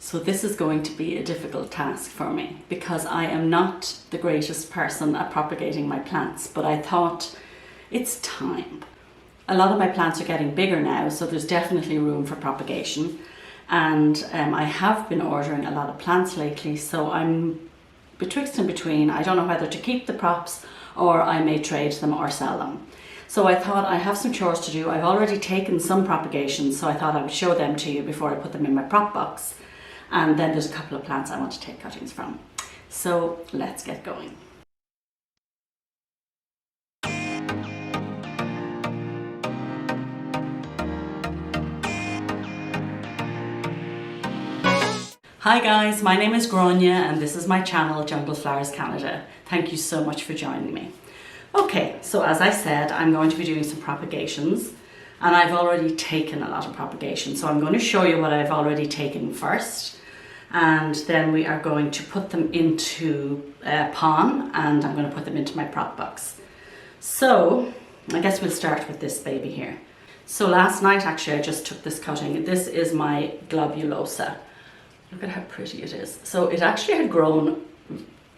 So this is going to be a difficult task for me because I am not the greatest person at propagating my plants, but I thought it's time. A lot of my plants are getting bigger now, so there's definitely room for propagation. And I have been ordering a lot of plants lately, so I'm betwixt and between. I don't know whether to keep the props or I may trade them or sell them. So I thought I have some chores to do. I've already taken some propagations, so I thought I would show them to you before I put them in my prop box. And then there's a couple of plants I want to take cuttings from. So let's get going. Hi guys, my name is Grania and this is my channel, Jungle Flowers Canada. Thank you so much for joining me. Okay, so as I said, I'm going to be doing some propagations and I've already taken a lot of propagations. So I'm going to show you what I've already taken first, and then we are going to put them into a pon and I'm going to put them into my prop box. So I guess we'll start with this baby here. So last night actually I just took this cutting. This is my globulosa. Look at how pretty it is. So it actually had grown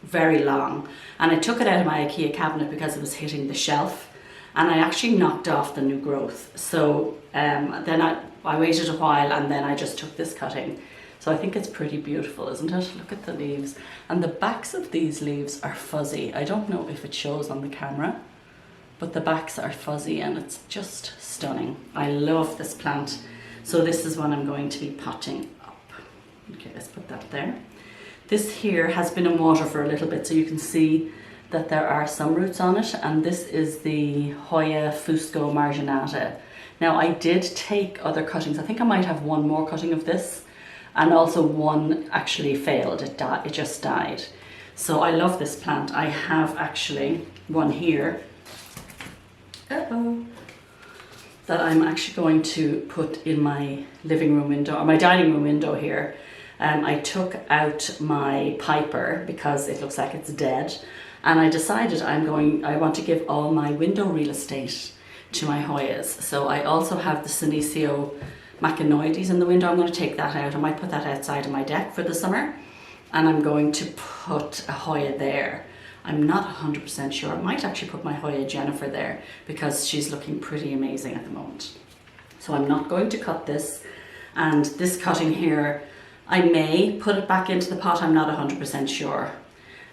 very long and I took it out of my IKEA cabinet because it was hitting the shelf, and I actually knocked off the new growth. So then I waited a while and then I just took this cutting. So I think it's pretty beautiful, isn't it? Look at the leaves. And the backs of these leaves are fuzzy. I don't know if it shows on the camera, but the backs are fuzzy and it's just stunning. I love this plant. So this is what I'm going to be potting up. Okay, let's put that there. This here has been in water for a little bit, so you can see that there are some roots on it, and this is the Hoya Fusco Marginata. Now I did take other cuttings. I think I might have one more cutting of this, and also one actually failed. It just died. So I love this plant. I have actually one here that I'm actually going to put in my living room window, or my dining room window here. I took out my Piper because it looks like it's dead, and I decided I want to give all my window real estate to my Hoyas. So I also have the Senecio Machinoides in the window. I'm going to take that out. I might put that outside of my deck for the summer, and I'm going to put a Hoya there. I'm not 100% sure. I might actually put my Hoya Jennifer there because she's looking pretty amazing at the moment. So I'm not going to cut this, and this cutting here, I may put it back into the pot. I'm not 100% sure.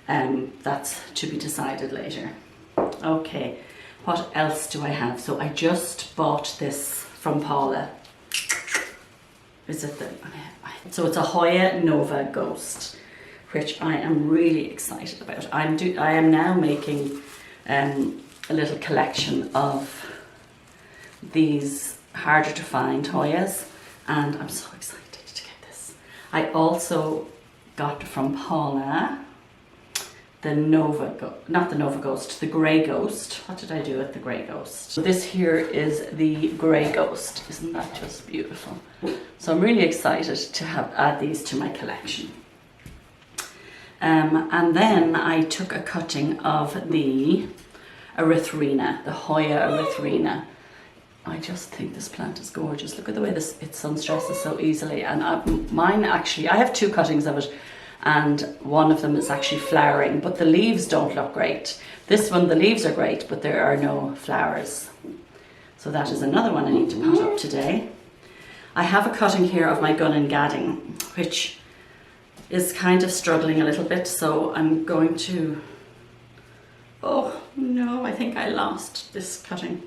That's to be decided later. Okay, what else do I have? So I just bought this from Paula. Is it so it's a Hoya Nova Ghost, which I am really excited about. I am now making a little collection of these harder to find Hoyas, and I'm so excited to get this. I also got from Paula the not the Nova Ghost, the Grey Ghost. What did I do with the Grey Ghost? So this here is the Grey Ghost. Isn't that just beautiful? So I'm really excited to add these to my collection. And then I took a cutting of the Erythrina, the Hoya Erythrina. I just think this plant is gorgeous. Look at the way it sun stresses so easily. And mine actually, I have two cuttings of it, and one of them is actually flowering, but the leaves don't look great. This one, the leaves are great, but there are no flowers. So that is another one I need to pot up today. I have a cutting here of my Gun and Gadding, which is kind of struggling a little bit, so I'm going to, oh no, I think I lost this cutting.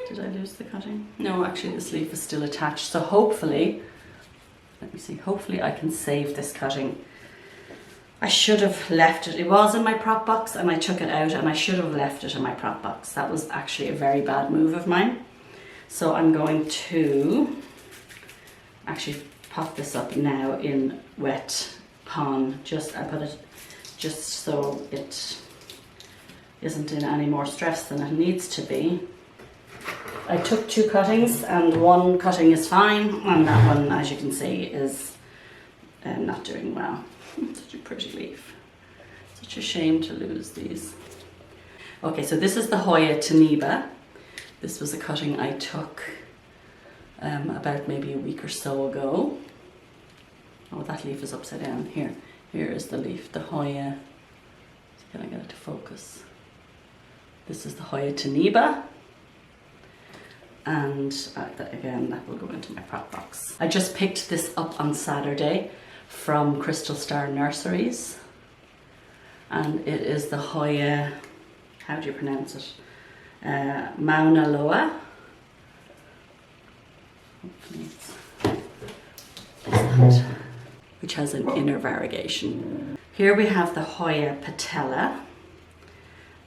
Did I lose the cutting? No, actually this leaf is still attached, so hopefully, let me see, hopefully I can save this cutting. I should have left it. It was in my prop box and I took it out, and I should have left it in my prop box. That was actually a very bad move of mine. So I'm going to actually pop this up now in wet pon. I put it just so it isn't in any more stress than it needs to be. I took two cuttings and one cutting is fine, and that one, as you can see, is not doing well. Such a pretty leaf. Such a shame to lose these. Okay, so this is the Hoya Taniba. This was a cutting I took about maybe a week or so ago. Oh Oh, that leaf is upside down. Here is the leaf, the Hoya. Can I get it to focus? This is the Hoya Patella. And again, that will go into my prop box. I just picked this up on Saturday from Crystal Star Nurseries. And it is the Hoya, how do you pronounce it? Mauna Loa. Hopefully it's that, which has an inner variegation. Here we have the Hoya Patella.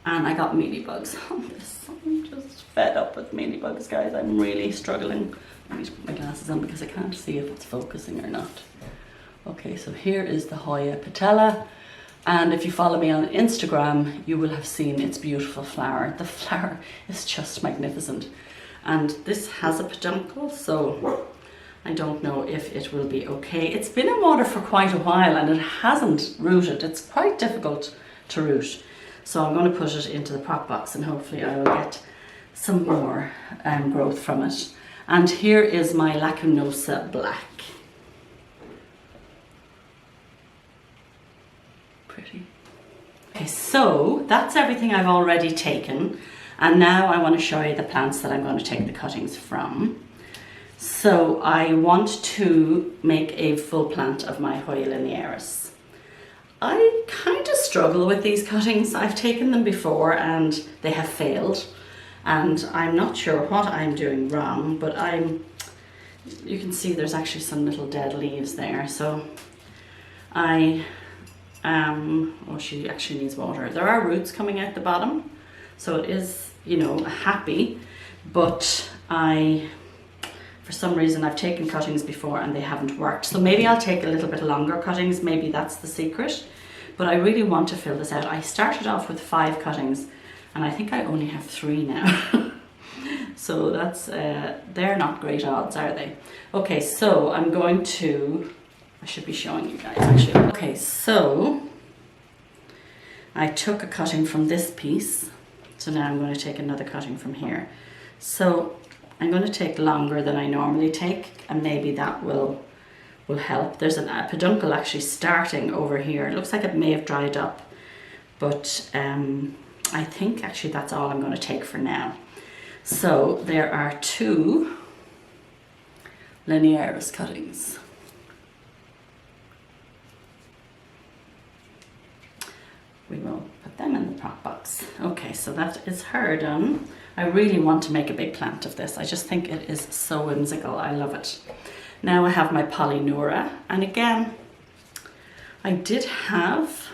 And I got mealybugs on this. I'm just fed up with mealybugs, guys. I'm really struggling. I need to put my glasses on because I can't see if it's focusing or not. Okay, so here is the Hoya Patella. And if you follow me on Instagram, you will have seen its beautiful flower. The flower is just magnificent. And this has a peduncle, so I don't know if it will be okay. It's been in water for quite a while and it hasn't rooted. It's quite difficult to root. So I'm going to put it into the prop box and hopefully I will get some more growth from it. And here is my Lacunosa Black. Pretty. Okay, so that's everything I've already taken. And now I want to show you the plants that I'm going to take the cuttings from. So I want to make a full plant of my Hoya linearis. I kind of struggle with these cuttings. I've taken them before and they have failed. And I'm not sure what I'm doing wrong, but you can see there's actually some little dead leaves there. So oh, she actually needs water. There are roots coming out the bottom. So it is, you know, happy, but for some reason I've taken cuttings before and they haven't worked. So maybe I'll take a little bit longer cuttings. Maybe that's the secret. But I really want to fill this out. I started off with 5 cuttings and I think I only have 3 now. So that's, they're not great odds, are they? Okay, so I'm going to, I should be showing you guys actually. Okay, so I took a cutting from this piece. So now I'm going to take another cutting from here. So I'm going to take longer than I normally take and maybe that will help. There's a peduncle actually starting over here. It looks like it may have dried up, but I think actually that's all I'm going to take for now. So there are 2 linearis cuttings. We will put them in the prop box. Okay, so that is her done. I really want to make a big plant of this. I just think it is so whimsical. I love it. Now I have my Polynura, and again, I did have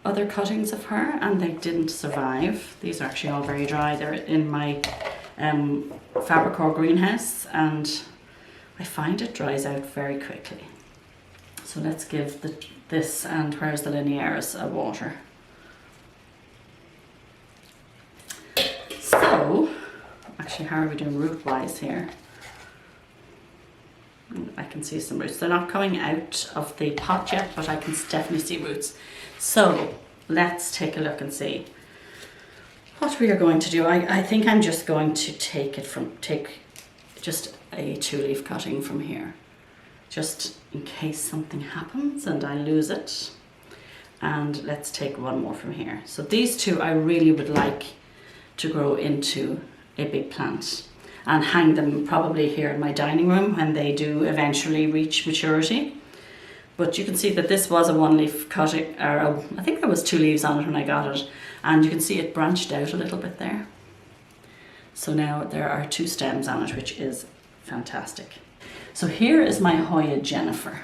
other cuttings of her and they didn't survive. These are actually all very dry. They're in my Fabricor greenhouse and I find it dries out very quickly. So let's give this, and where's the linearis, a water. So, actually how are we doing root wise here? I can see some roots. They're not coming out of the pot yet, but I can definitely see roots. So let's take a look and see what we are going to do. I think I'm just going to take just a 2-leaf cutting from here, just in case something happens and I lose it. And let's take one more from here. So these 2 I really would like to grow into a big plant and hang them probably here in my dining room when they do eventually reach maturity. But you can see that this was a 1-leaf cutting, or I think there was 2 leaves on it when I got it, and you can see it branched out a little bit there. So now there are 2 stems on it, which is fantastic. So here is my Hoya Jennifer.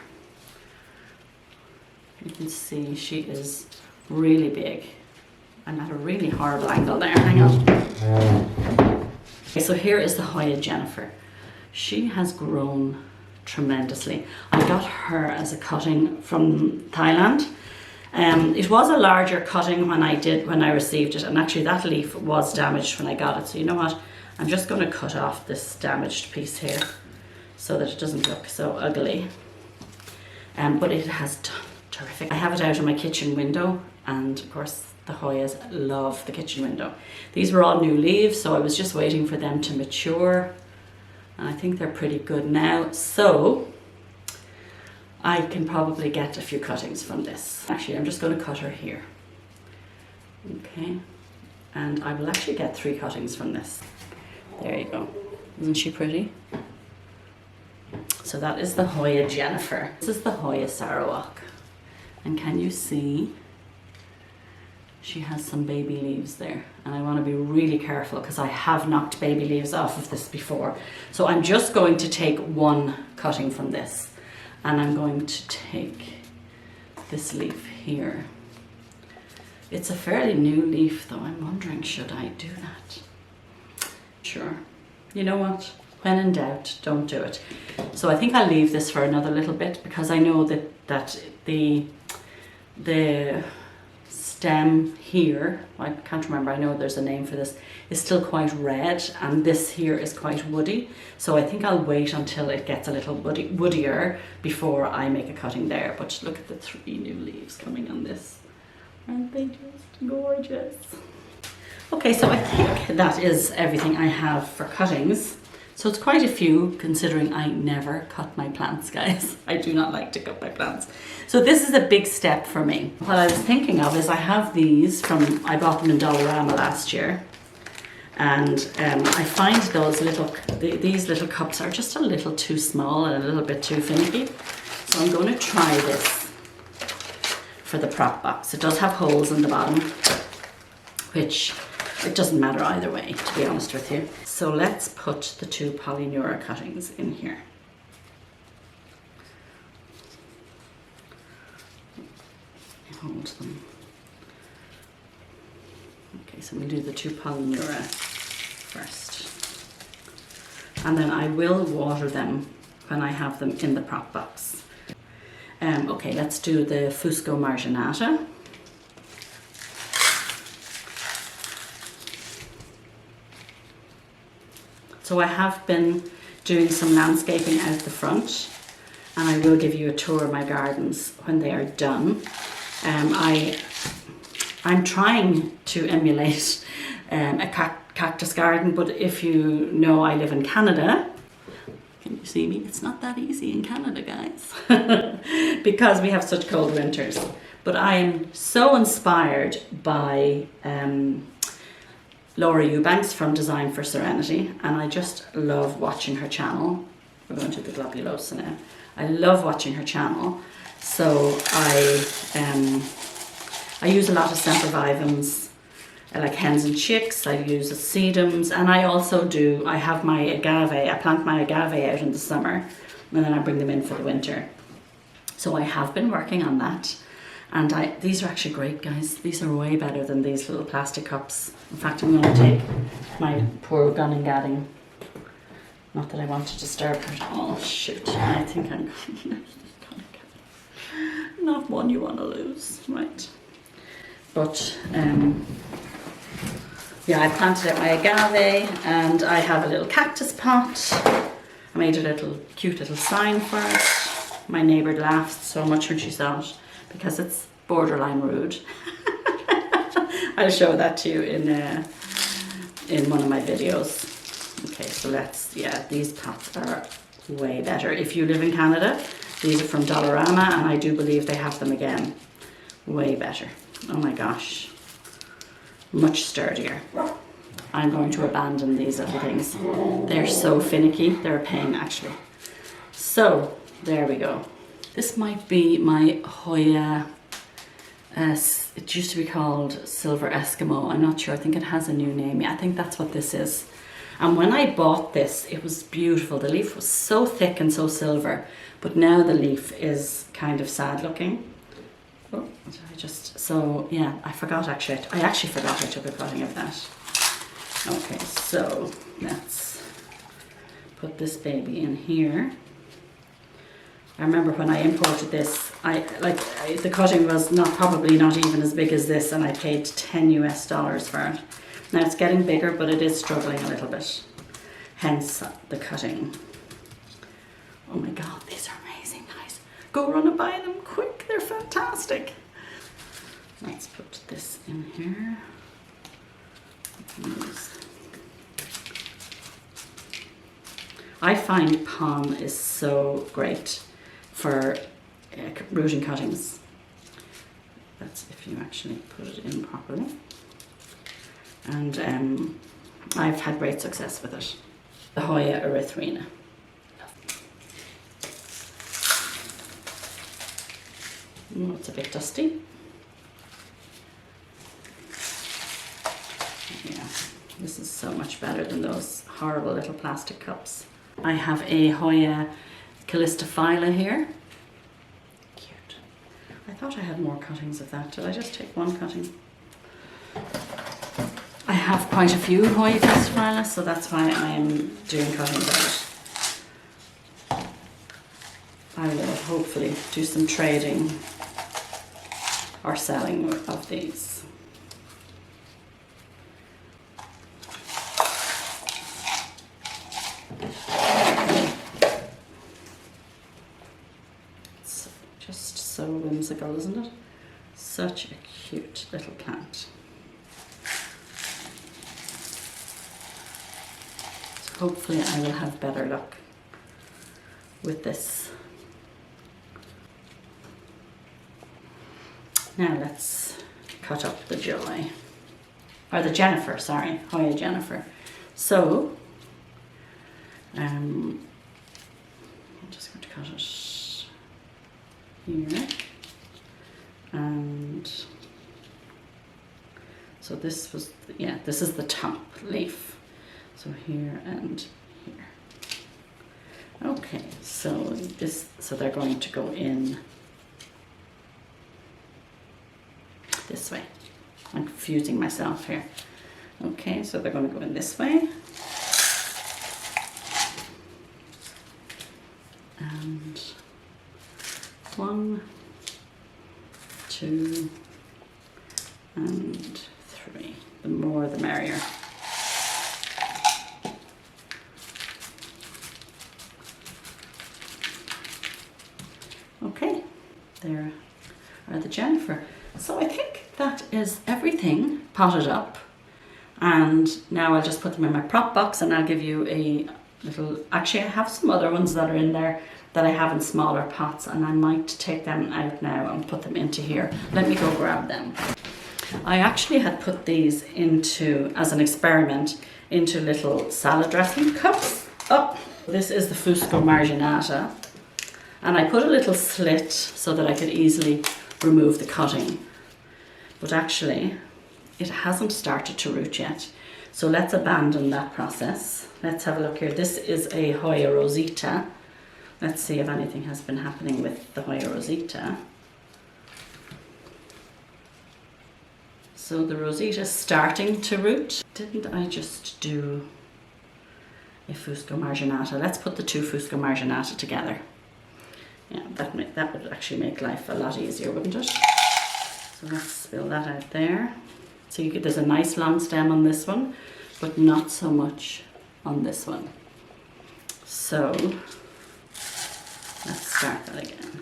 You can see she is really big. I'm at a really horrible angle there, hang on. Okay, so here is the Hoya Jennifer. She has grown tremendously. I got her as a cutting from Thailand. It was a larger cutting when I received it, and actually that leaf was damaged when I got it. So you know what? I'm just going to cut off this damaged piece here so that it doesn't look so ugly. But it has done terrific. I have it out in my kitchen window, and of course the Hoyas love the kitchen window. These were all new leaves, so I was just waiting for them to mature. And I think they're pretty good now. So I can probably get a few cuttings from this. Actually, I'm just going to cut her here. Okay, and I will actually get 3 cuttings from this. There you go. Isn't she pretty? So that is the Hoya Jennifer. This is the Hoya Sarawak. And can you see? She has some baby leaves there. And I want to be really careful because I have knocked baby leaves off of this before. So I'm just going to take 1 cutting from this. And I'm going to take this leaf here. It's a fairly new leaf though. I'm wondering, should I do that? Sure. You know what? When in doubt, don't do it. So I think I'll leave this for another little bit because I know that the stem here, I can't remember, I know there's a name for this, is still quite red, and this here is quite woody. So I think I'll wait until it gets a little woodier before I make a cutting there. But look at the 3 new leaves coming on this. Aren't they just gorgeous? Okay, so I think that is everything I have for cuttings. So it's quite a few, considering I never cut my plants, guys. I do not like to cut my plants. So this is a big step for me. What I was thinking of is I have these I bought them in Dollarama last year. And I find these little cups are just a little too small and a little bit too finicky. So I'm going to try this for the prop box. It does have holes in the bottom, which it doesn't matter either way, to be honest with you. So let's put the 2 Polyneura cuttings in here. Hold them. Okay, so we'll do the 2 Polyneura first. And then I will water them when I have them in the prop box. Okay, let's do the Fusco Marginata. So I have been doing some landscaping out the front, and I will give you a tour of my gardens when they are done. I'm trying to emulate a cactus garden, but if you know I live in Canada, can you see me? It's not that easy in Canada, guys, because we have such cold winters. But I am so inspired by Laura Eubanks from Design for Serenity, and I just love watching her channel. We're going to the Globulosa now. I love watching her channel. So I use a lot of sempervivums, like hens and chicks. I use sedums, and I have my agave. I plant my agave out in the summer, and then I bring them in for the winter. So I have been working on that. And these are actually great, guys. These are way better than these little plastic cups. In fact, I'm going to take my poor gun and gadding. Not that I want to disturb her. Oh, shoot. I think I'm going to lose this gun and gadding. Not one you want to lose, right? But, yeah, I planted out my agave, and I have a little cactus pot. I made a cute little sign for it. My neighbour laughed so much when she saw it, because it's borderline rude. I'll show that to you in one of my videos. Okay, so these pots are way better. If you live in Canada, these are from Dollarama, and I do believe they have them again. Way better. Oh my gosh. Much sturdier. I'm going to abandon these little things. They're so finicky. They're a pain, actually. So, there we go. This might be my Hoya, it used to be called Silver Eskimo. I'm not sure, I think it has a new name. Yeah, I think that's what this is. And when I bought this, it was beautiful. The leaf was so thick and so silver, but now the leaf is kind of sad looking. Oh, I forgot actually. I actually forgot I took a cutting of that. Okay, so let's put this baby in here. I remember when I imported this, the cutting was probably not even as big as this, and I paid $10 US for it. Now it's getting bigger, but it is struggling a little bit. Hence the cutting. Oh my God, these are amazing, guys. Go run and buy them quick, they're fantastic. Let's put this in here. I find palm is so great for rooting cuttings. That's if you actually put it in properly. And I've had great success with it. The Hoya erythrina. Oh, it's a bit dusty. Yeah, this is so much better than those horrible little plastic cups. I have a Hoya calistophylla here. Cute. I thought I had more cuttings of that. Did I just take one cutting? I have quite a few Hoya calistophylla, so that's why I'm doing cuttings of it. I will hopefully do some trading or selling of these. It's just so whimsical, isn't it? Such a cute little plant. So hopefully I will have better luck with this. Now let's cut up the Joy, or the Jennifer, sorry, Hoya Jennifer. So, I'm just going to cut it here, and so this was, yeah, this is the top leaf. So here and here. Okay, so they're going to go in this way. I'm confusing myself here. Okay, so they're going to go in this way. And 1, 2, and 3. The more the merrier. Okay, there are the Jennifer. So I think that is everything potted up, and now I'll just put them in my prop box and I'll give you a little, actually I have some other ones that are in there that I have in smaller pots, and I might take them out now and put them into here. Let me go grab them. I actually had put these into, as an experiment, into little salad dressing cups. Oh, this is the Fusco Marginata, and I put a little slit so that I could easily remove the cutting. But actually, it hasn't started to root yet. So let's abandon that process. Let's have a look here. This is a Hoya Rosita. Let's see if anything has been happening with the Hoya Rosita. So the Rosita is starting to root. Didn't I just do a Fusco Marginata? Let's put the two Fusco Marginata together. Yeah, that would actually make life a lot easier, wouldn't it? So let's spill that out there. So there's a nice long stem on this one, but not so much on this one. So let's start that again.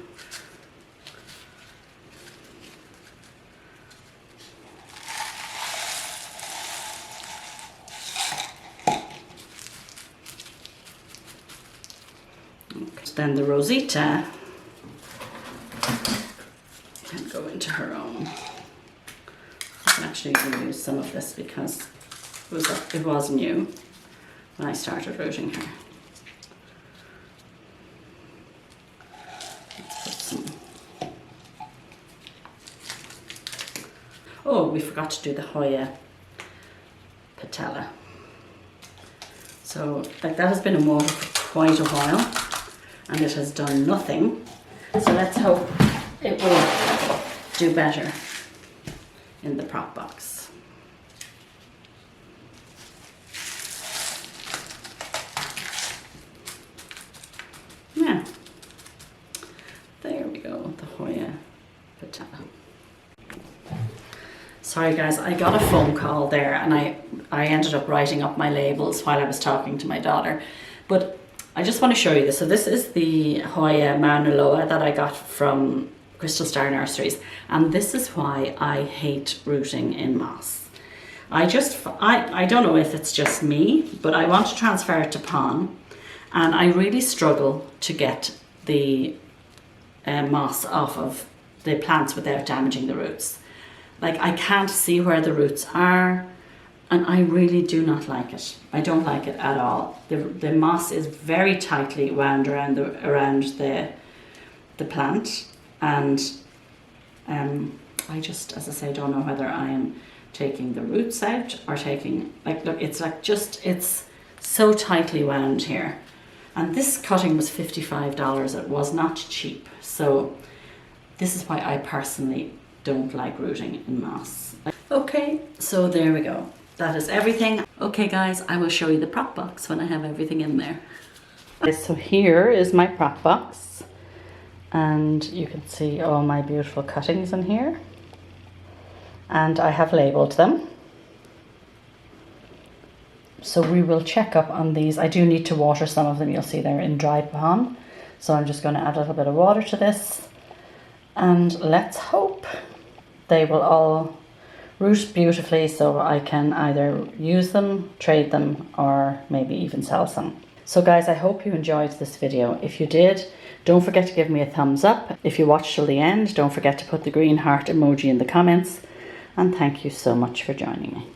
Okay. Then the Rosita can go into her own. I can actually reuse some of this because it was new when I started rooting her. Let's put some. Oh, we forgot to do the Hoya Patella. So like that has been in water for quite a while and it has done nothing. So let's hope it will do better in the prop box. Yeah, there we go, the Hoya Patella. Sorry guys, I got a phone call there and I ended up writing up my labels while I was talking to my daughter. But I just want to show you this. So this is the Hoya Mauna Loa that I got from Crystal Star Nurseries, and this is why I hate rooting in moss. I don't know if it's just me, but I want to transfer it to pon, and I really struggle to get the moss off of the plants without damaging the roots. Like, I can't see where the roots are, and I really do not like it. I don't like it at all. The moss is very tightly wound around the plant, and I just, as I say, don't know whether I am taking the roots out or taking, like, look, it's like just, it's so tightly wound here. And this cutting was $55. It was not cheap. So this is why I personally don't like rooting in moss. Okay, so there we go. That is everything. Okay guys, I will show you the prop box when I have everything in there. So here is my prop box, and you can see all my beautiful cuttings in here, and I have labeled them. So we will check up on these. I do need to water some of them. You'll see they're in dry pond, so I'm just going to add a little bit of water to this, and let's hope they will all root beautifully so I can either use them, trade them, or maybe even sell some. So guys, I hope you enjoyed this video. If you did, don't forget to give me a thumbs up. If you watched till the end, don't forget to put the green heart emoji in the comments. And thank you so much for joining me.